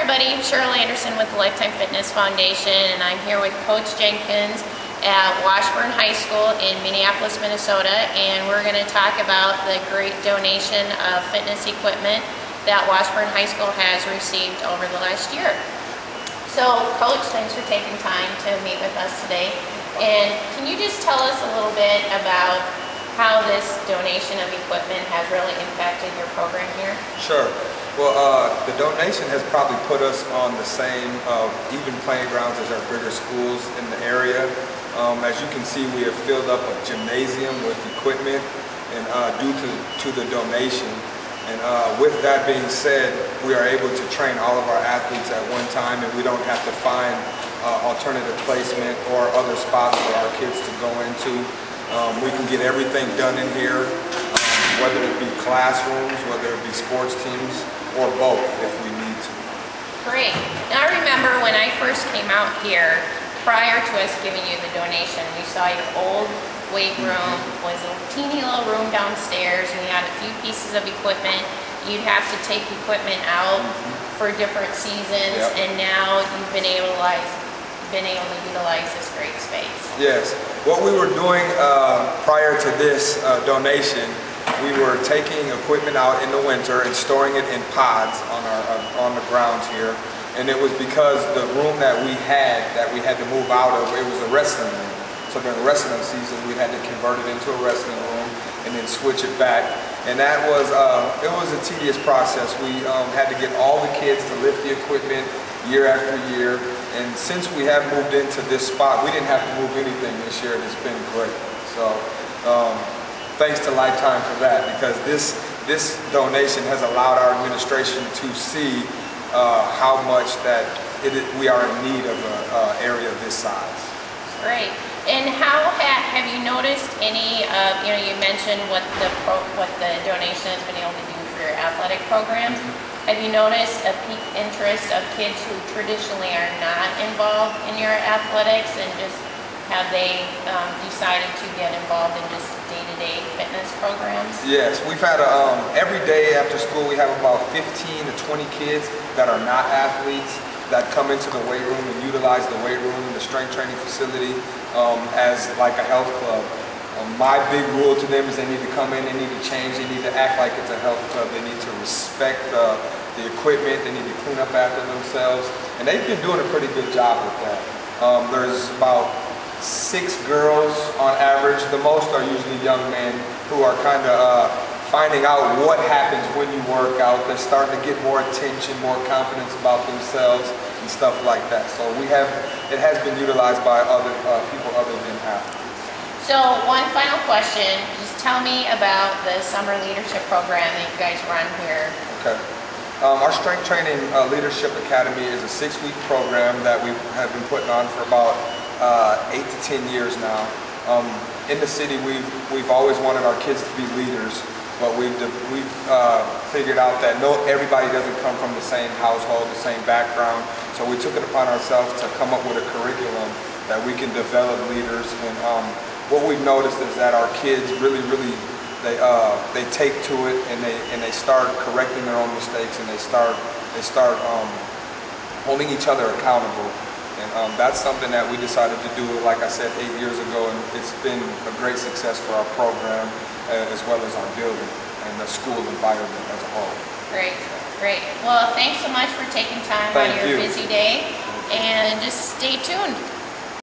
everybody, I'm Cheryl Anderson with the Lifetime Fitness Foundation, and I'm here with Coach Jenkins at Washburn High School in Minneapolis, Minnesota, and we're going to talk about the great donation of fitness equipment that Washburn High School has received over the last year. So, Coach, thanks for taking time to meet with us today. And can you just tell us a little bit about how this donation of equipment has really impacted your program here? Sure. Well, the donation has probably put us on the same even playing grounds as our bigger schools in the area. As you can see, we have filled up a gymnasium with equipment, and due to the donation. And with that being said, we are able to train all of our athletes at one time, and we don't have to find alternative placement or other spots for our kids to go into. We can get everything done in here, whether it be classrooms, whether it be sports teams, or both if we need to. Great. Now I remember when I first came out here, prior to us giving you the donation, we saw your old weight room, was a teeny little room downstairs, and you had a few pieces of equipment. You'd have to take equipment out for different seasons, and now you've been able to utilize this great space. Yes. What we were doing prior to this donation, we were taking equipment out in the winter and storing it in pods on the grounds here. And it was because the room that we had to move out of, it was a wrestling room. So during wrestling season, we had to convert it into a wrestling room and then switch it back. And that was, it was a tedious process. We had to get all the kids to lift the equipment year after year. And since we have moved into this spot, we didn't have to move anything this year, and it's been great. So thanks to Lifetime for that, because this donation has allowed our administration to see how much that we are in need of an area of this size. Great. And how have you noticed any? You mentioned what the donation has been able to do for your athletic programs. Have you noticed a peak interest of kids who traditionally are not involved in your athletics, and just have they decided to get involved in just day-to-day fitness programs? Yes, we've had every day after school we have about 15 to 20 kids that are not athletes that come into the weight room and utilize the weight room and the strength training facility as like a health club. My big rule to them is they need to come in, they need to change, they need to act like it's a health club, they need to respect the equipment, they need to clean up after themselves, and they've been doing a pretty good job with that. There's about 6 girls on average. The most are usually young men who are kind of finding out what happens when you work out. They're starting to get more attention, more confidence about themselves and stuff like that. So it has been utilized by other people other than athletes. So one final question, just tell me about the summer leadership program that you guys run here. Okay. Our Strength Training Leadership Academy is a 6-week program that we have been putting on for about 8 to 10 years now. In the city, we've always wanted our kids to be leaders, but we've figured out that everybody doesn't come from the same household, the same background. So we took it upon ourselves to come up with a curriculum that we can develop leaders. And what we've noticed is that our kids really they take to it, and they start correcting their own mistakes, and they start holding each other accountable. And that's something that we decided to do, like I said, 8 years ago, and it's been a great success for our program as well as our building and the school environment as a whole. Great, great. Well, thanks so much for taking time on your busy day, and just stay tuned.